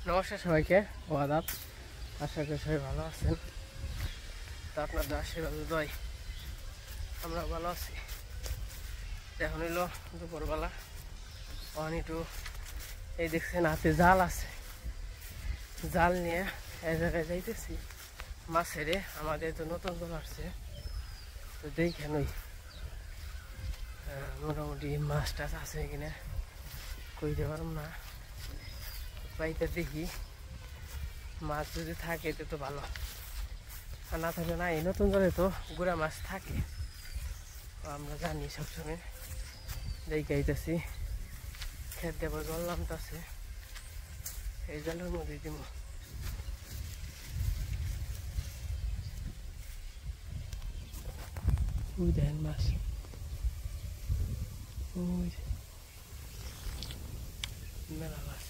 নমস্কার সবাইকে, আদাব। আশা করি সবাই ভালো আছেন। তো আপনাদের আশীর্বাদ দয় আমরা ভালো আছি। এখন হইল দুপুরবেলা, একটু এই দেখছেন হাতে জাল আছে, জাল নিয়ে এই জায়গায় যাইতেছি মাছেরে। আমাদের তো নতুন জাল আসছে, তো দেখেন ওই মোটামুটি মাছ টাছ আছে কিনা কইতে পারলাম না। পাইতে দেখি মাছ যদি থাকে তো ভালো, আর না থাকলে না। এই নতুন জলে তো গুড়া মাছ থাকে, আমরা জানি সবসময়। দেখে আইতেছি খেত দেব, জল নামতেছে, এই জলের মধ্যে দিব। ওই দেখেন মাছ, ওই মেলা মাছ।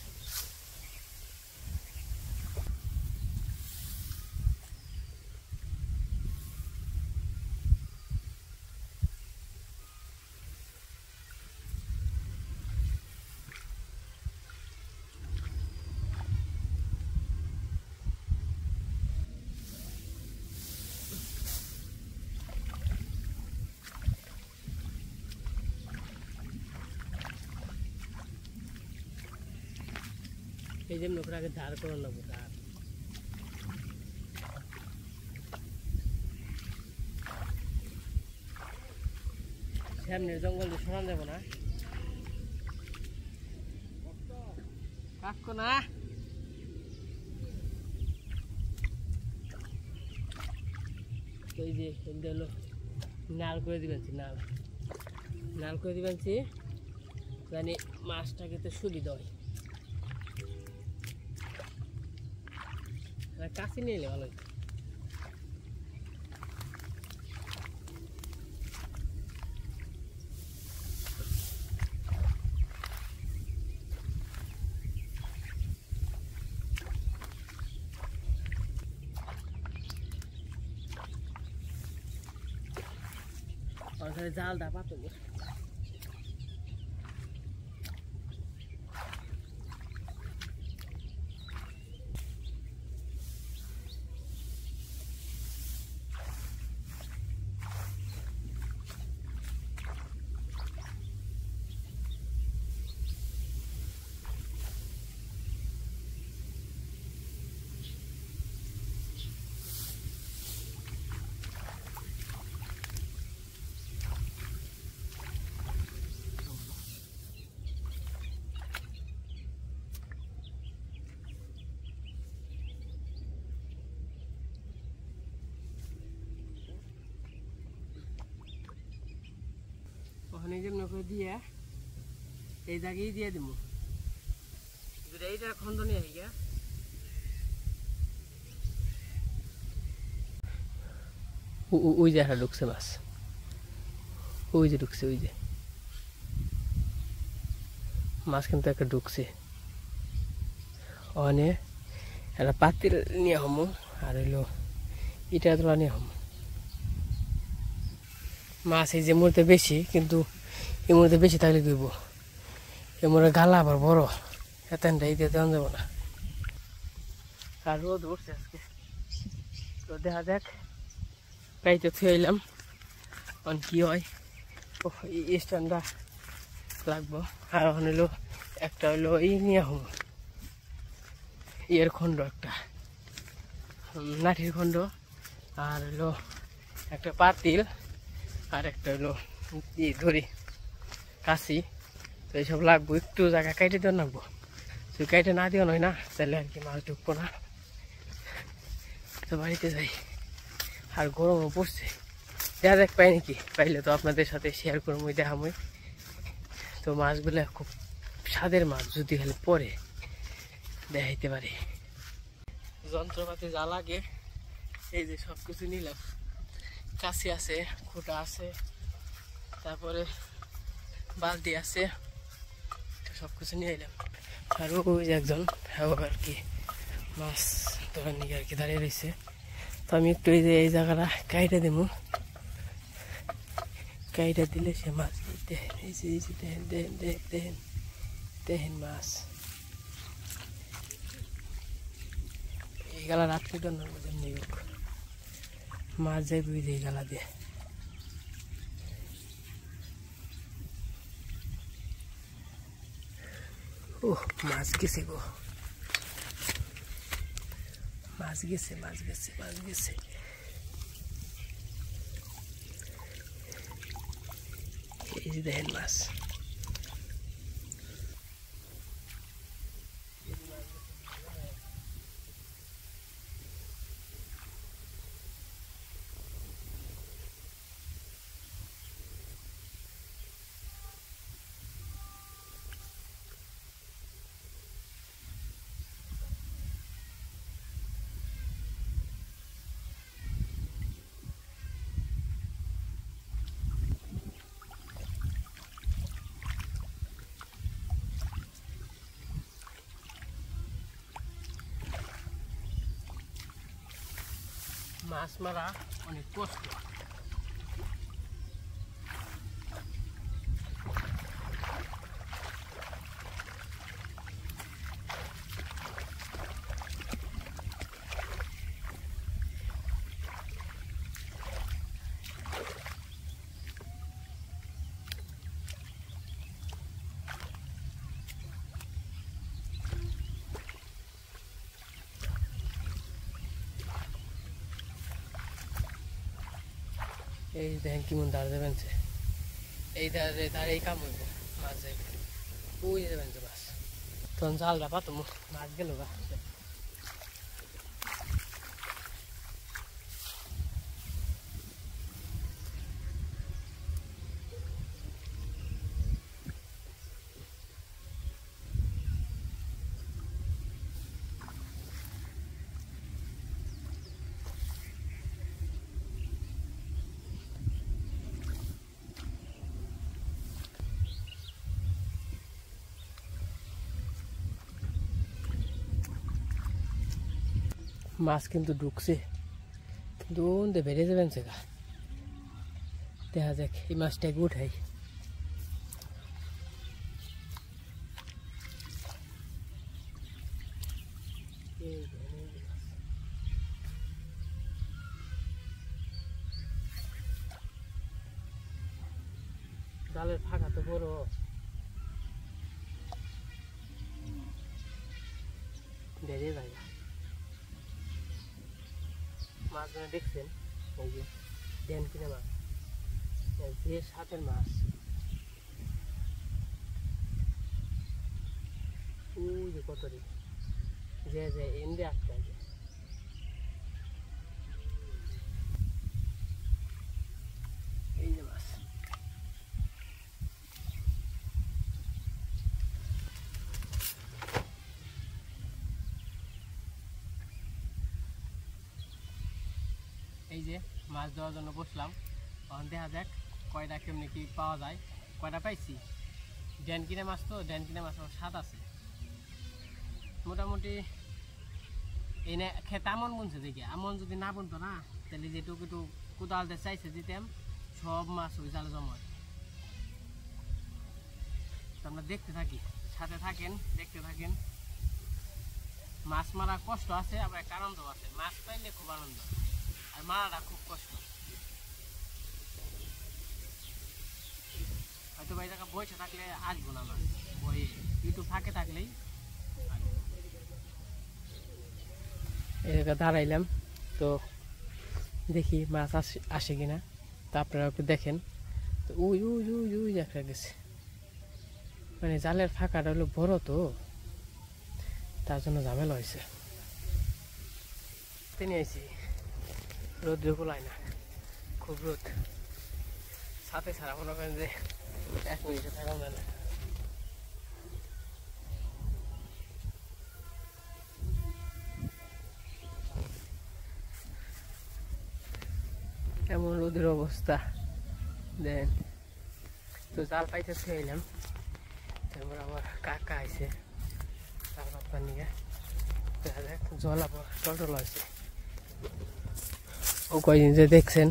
এই যে লোকের আগে ধার করে নেবো, ধার সামনের জঙ্গল দিয়ে সরান যাবো না, কাকো না। এই যে হলো নাল করে দিবেন, নাল করে দিবেন জানি মাছটাকে তো সুবিধা হয়। কাছে নিয়ে এলে ভালো। জাল দা পাতো ওখানে যেমন করে দিয়ে এই জায়গায় দিয়ে দিব। এইটা খন্দ নিয়ে গিয়া ওই যে একটা ঢুকছে মাছ, ওই যে ঢুকছে, ওই যে মাছ কিন্তু একটা ঢুকছে। ওখানে একটা পাতিল নিয়ে হমো, আর হইলো ইটা তোলা নিয়ে হমো। মাছ এই যে মুহূর্তে বেশি, কিন্তু এই মুহূর্তে বেশি থাকলে দিব, এই মুহূর্তে গালা আবার বড়, এতটা এই দিয়ে দেওয়া যাবো না। আর রোদ উঠছে আজকে, তো দেখা যাক। গাড়িতে থুয়ে এলাম, অন কি হয়। এই স্ট্যান্ডটা লাগবো। আর ওখানে হলো একটা হইলো এই নিয়ে হম, ইয়ের খণ্ড, একটা লাঠির খণ্ড, আর হইলো একটা পাতিল, আর একটা হইলো ধরি কাশি। তো এইসব লাগবো, একটু জায়গা কাইটে দেওয়া লাগবো। তুই কাইটে না দিও নয় না, তাহলে আর কি মাছ ঢুকবো না। তো বাড়িতে যাই, আর গরমও পড়ছে। দেখা যাক পাই নাকি, পাইলে তো আপনাদের সাথে শেয়ার করবো, দেখামই। তো মাছগুলো খুব স্বাদের মাছ, যদি খালি পরে দেখাইতে পারি। যন্ত্রপাতি যা লাগে এই যে সব কিছু নিলাম, কাশি আছে, খুঁটা আছে, তারপরে বালতি আছে, সব কিছু নিয়ে এলাম। আর ওই যে একজন আর কি মাছ ধরার নিয়ে আর কি দাঁড়িয়ে রয়েছে। তো আমি একটু এই যে এই জায়গাটা কাইটা দেবো, কাইটা দিলে সে মাছ দেখেন, এই যে দেখেন দেখেন দেখেন দেখেন মাছ এগুলা রাত্রি তো যেমনি হোক মাছ যাই বুঝে এগুলা দিয়ে ও মাছ গেছে গো মাছ গেছে এই যে দেখেন মাছ মাছ মারা অনেক কষ্ট এই দেখেন কেমন দাঁড় দেবেন এই ধারে এই কাম হইব মাছ যাইবে ওই দেবেন যে মাছ তখন জালটা পাতো মাছ গেল গা মাছ কিন্তু ঢুকছে কিন্তু বেড়ে যাবেন সেগা দেখা যাক এই মাছটাকে উঠাই জালের ফাঁকা তো বড় বেড়ে যায় মাছ দেখছেন এই যে ড্যান কিনে মাছ যে সাথের মাছ ওই যে কত রে যে এন্ডে আটকে আছে এই যে মাছ এই যে মাছ দেওয়ার জন্য বসলাম তখন দেখা যাক কয়টা কেমনি কি পাওয়া যায় কয়টা পাইছি ড্যান কিনে মাছ তো ড্যান কিনে মাছ স্বাদ আছে মোটামুটি এনে খেতে আমন বুনছে দেখি আমন যদি না বুনতো না তাহলে যেটুকু একটু কোদালতে চাইছে দিতাম সব মাছ ওই জালে জমায় আমরা দেখতে থাকি সাথে থাকেন দেখতে থাকেন মাছ মারা কষ্ট আছে আবার একটা আনন্দ আছে মাছ পাইলে খুব আনন্দ আর মারাটা খুব কষ্ট হয়তো ভাই জায়গা বইতে থাকলে আসবো না মাছ বই একটু ফাঁকে থাকলেই এই জায়গা দাঁড়াইলাম তো দেখি মাছ আসে কিনা তা আপনারা একটু দেখেন তো উই উই উই উই দেখা গেছে মানে জালের ফাঁকাটা হলো বড় তো তার জন্য ঝামেলা হয়েছে তিনি আইছি রোদ্র গোলায় না খুব রোদ সাথে ছাড়া মনে করেন যে 1 মিনিটে থাকা যায় না এমন রোদের অবস্থা দেন তো জাল পাইতে খেলাম তারপর আমার কাকা আইছে জাল পাতবার নিয়ে দেখা যাক জল আবার টলটল হয়েছে ও কয়দিন যে দেখছেন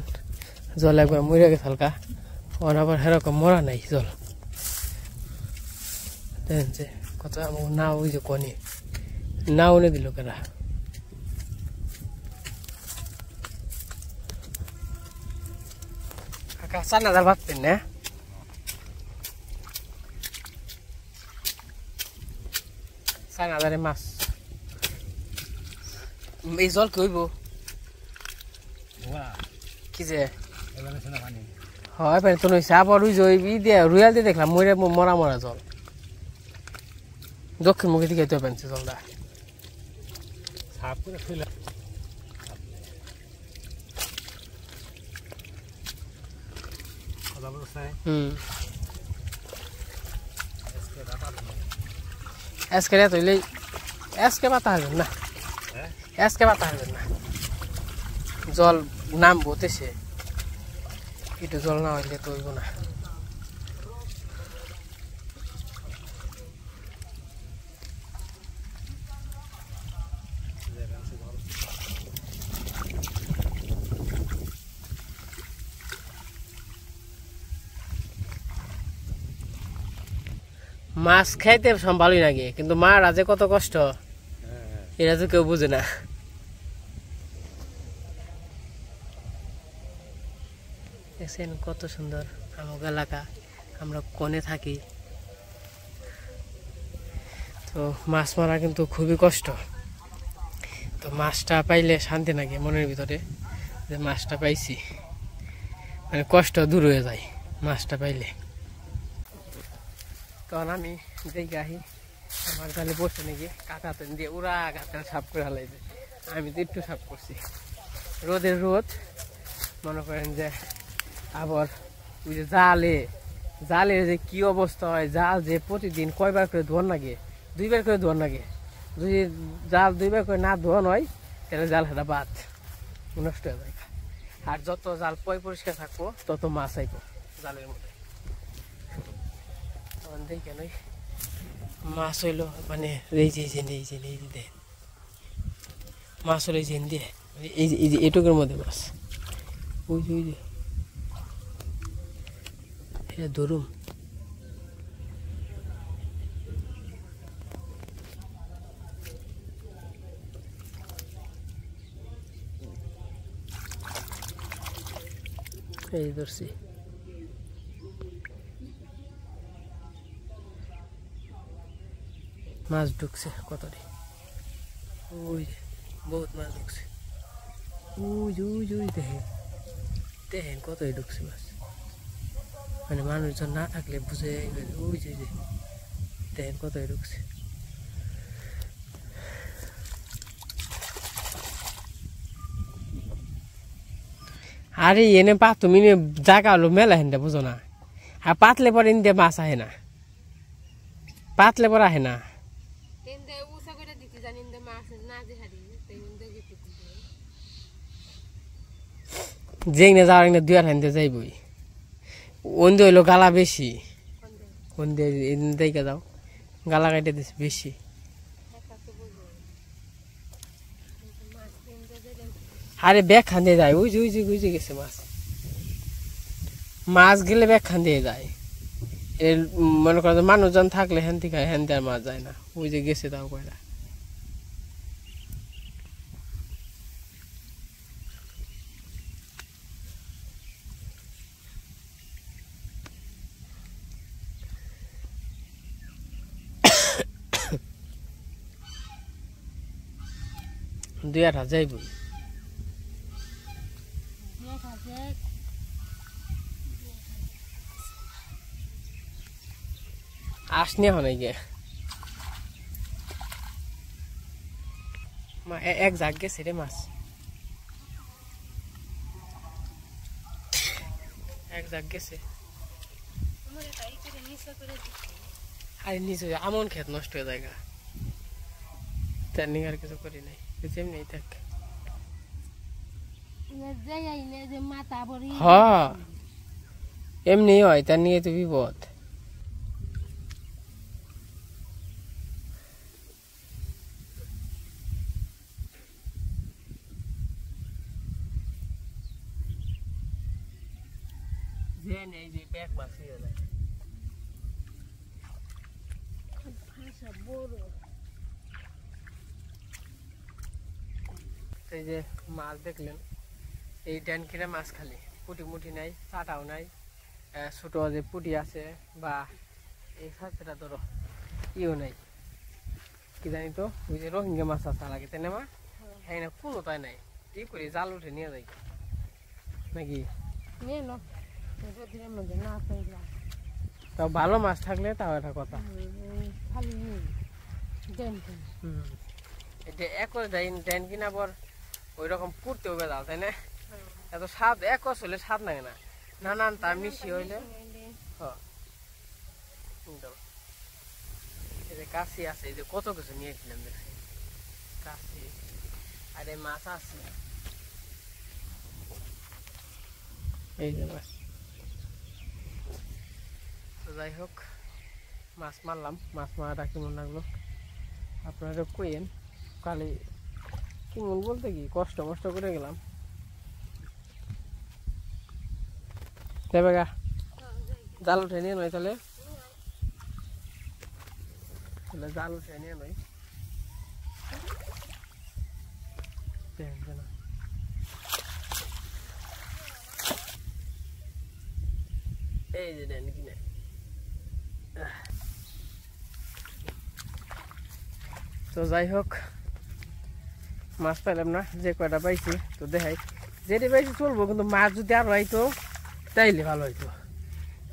জল একবার মরে গেছে হালকা ওর আবার সেরকম মরা নাই জল দেখেন যে কত নাও ওই যে কনি নাও এনে দিল কেনা 4,000 পাচ্ছেন না? সান হাজারে মাছ এই জল কি হইব কি যে হয় পানি তো নইছে আবার ওই যে দিয়ে রুয়াল দিয়ে দেখলাম মরা মরা জল দক্ষিণ মুখে দিকে তো পানছে জলটা সাফ করে ফেলা আজকে রাত হইলে আজকে পাতা হবেন না আজকে পাতা হবেন না জল নাম বতেছে একটু জল না হইলে তো হইব না মাছ খাইতে ভালোই লাগে কিন্তু মার আজে কত কষ্ট এরা তো কেউ বুঝে না দেখছেন কত সুন্দর আমার এলাকা আমরা কোণে থাকি তো মাছ মারা কিন্তু খুবই কষ্ট তো মাছটা পাইলে শান্তি লাগে মনের ভিতরে যে মাছটা পাইছি মানে কষ্ট দূর হয়ে যায় মাছটা পাইলে তখন আমি দেখে আহি আমার গালে বসে নাকি কাকা তো দিয়ে উড়া গাছটা সাফ করে হালাইছে আমি তো একটু সাফ করছি রোদের রোদ মনে করেন যে আবার ওই যে জালের যে কি অবস্থা হয় জাল যে প্রতিদিন কয়বার করে ধোয়ান লাগে 2 বার করে ধোয়ান লাগে যদি জাল 2 বার করে না ধোয়ান হয় তাহলে জাল হাটা বাদ নষ্ট হয়ে যায় আর যত জাল পরিষ্কার থাকবো তত মাছ আইব জালের মধ্যে কেন মাছ হইলো মানে এই যে মাছ হলো এই যে এই যে এটুকুর মধ্যে মাছ ওই যে এটা ধরুম এই ধরছি মাছ ঢুকছে কতটি ওই বহুত মাছ ঢুকছে ওই দেখেন কতই ঢুকছে মাছ মানে মানুষজন না থাকলে বুঝে ওই যে দেখেন কতই ঢুকছে আরে এনে তুমি জায়গা হলো মেলা হেন বুঝো না আর পাতলে পরে ইন্দে মাছ আহে না পাতলে পরে আহে না যেখানে যাওয়ার 2 আর হাইন্দে যাইবই ওন্দে হইলো গালা বেশি ওন্দে দেখে যাও গালা কাটে দিছে বেশি আরে ব্যাগ খান দিয়ে যায় ওই যে গেছে মাছ গেলে ব্যাগ খান দিয়ে যায় মনে করো মানুষজন থাকলে হ্যান থেকে হ্যান দেওয়ার মাছ যায় না ওই যে গেছে তাও কয়লা দুই আট হাজার যাইব আসনে হনে গে এক জাগ গেছে রে মাছ এক জাগ গেছে আরে নিচে আমন ক্ষেত নষ্ট হয়ে যায় ট্রেনিং আর কিছু করি নাই যেমনি থাক হ্যাঁ এমনি হয় তার নিয়ে তো বিপদ এই যে ব্যাগ মাছ হয়ে যায় এই যে মাছ দেখলেন এই ড্যান কিনে মাছ খালি পুটি মুটি নাই, চাটাও নাই, ছোট যে পুটি আছে বা এই সাথেটা ধরো ইও নাই, কি জানি তো ওই যে রোহিঙ্গা মাছ আছে লাগে তাই না মা? হ্যাঁ না কোনো তাই নাই, কি করি জাল উঠে নিয়ে যাই নাকি? তাও ভালো মাছ থাকলে তাও একটা কথা। ড্যান কিনা পর ওই রকম করতে হবে দাও তাই না? এত স্বাদ একস হলে স্বাদ লাগে না, নানান তার মিশি হইলে। এই যে কাশি আছে, এই যে কত কিছু নিয়েছিলাম দেখছি, কাশি আর এই মাছ আছে, এই যে মাছ। তো যাই হোক মাছ মারলাম, মাছ মারাটা কেমন লাগলো আপনারা কইেন। কালি কেমন বলতে কি কষ্ট মষ্ট করে গেলাম। দেবেগা জাল উঠে নিয়ে নয় তাহলে, জাল উঠে নিয়ে নয়। এই যে দেন কিনে তো যাই হোক মাছ পাইলাম না, যে কয়টা পাইছি তো দেখাই, যেটি পাইছি চলবো, কিন্তু মাছ যদি আর হয়তো তাইলে ভালো হইতো,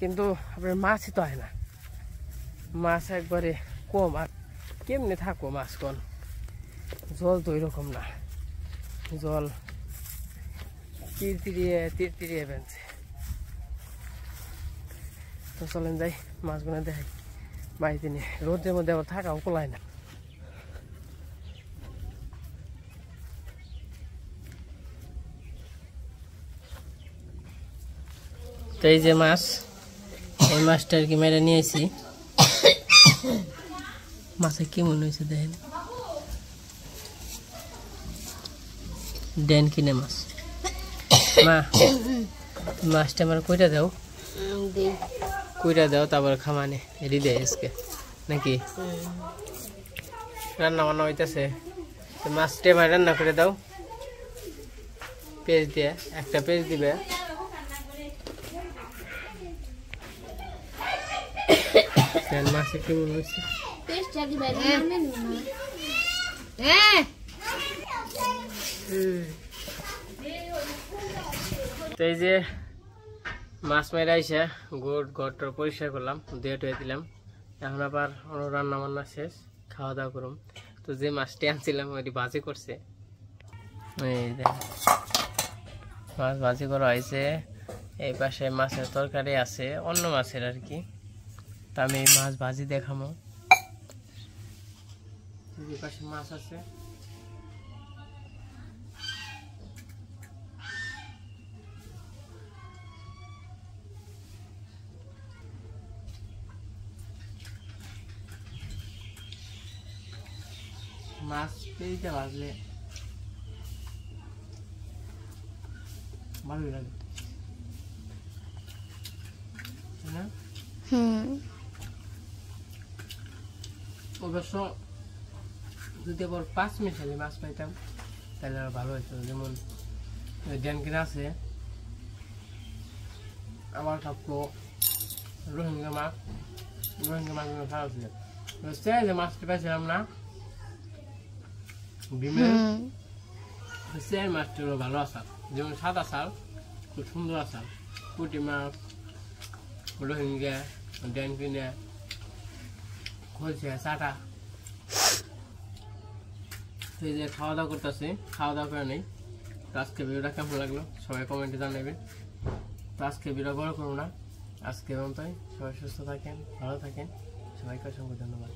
কিন্তু আপনার মাছই তো হয় না, মাছ একবারে কম। আর কেমনে থাকবো মাছ কোন, জল তো ওইরকম না, জল তীর বেঁধছে। তো চলেন যাই মাছগুলো দেখাই বাড়িতে নিয়ে, রোদের মধ্যে আবার থাকাও কোলায় না। তো এই যে মাছ, এই মাছটা আর কি মেরে নিয়েছি, মাছে কেমন হয়েছে দেখেন, ড্যান কিনে মাছ। মা মাছটা আমার কইটা দাও, কইটা দাও, তারপর খামানে এরি দেয় আজকে নাকি রান্না বান্না হইতেছে। মাছটা এবার রান্না করে দাও, পেঁয়াজ দিয়ে, একটা পেঁয়াজ দিবে। মাছে কেমন হয়েছে তো এই যে মাছ মেরে আইসা ঘরটা পরিষ্কার করলাম, ধুয়ে টুয়ে দিলাম, এখন আবার রান্না বান্না শেষ, খাওয়া দাওয়া করুম। তো যে মাছটি আনছিলাম ওইটি ভাজি করছে, এই যে মাছ ভাজি করা হয়েছে। এই পাশে মাছের তরকারি আছে, অন্য মাছের আর কি, তা আমি মাছ ভাজি দেখামো। এই পাশে মাছ আছে, মাছ পেঁয়াজটা ভাজলে ভালোই লাগে না? অবশ্য যদি আবার 5 মিশালি মাছ পাইতাম তাহলে আর ভালো হইতো। যেমন ড্যান কিনা আছে, আমার থাকতো রোহিঙ্গা মাছগুলো খাওয়া ছিল, যে মাছটা পাইছিলাম না ডিমের, সেই মাছটারও ভালো আসাল, যেমন সাদা সাল খুব সুন্দর আসাল, পুঁটি মাছ, রোহিঙ্গা, ড্যান কিনা, খলছে, চাটা। তো এই যে খাওয়া দাওয়া করতেছি, খাওয়া দাওয়া করে নেই। তো আজকে ভিডিওটা কেমন লাগলো সবাই কমেন্টে জানাবেন। তো আজকে ভিডিও বড় করবো না, আজকে পর্যন্তই। সবাই সুস্থ থাকেন, ভালো থাকেন, সবাইকে অসংখ্য ধন্যবাদ।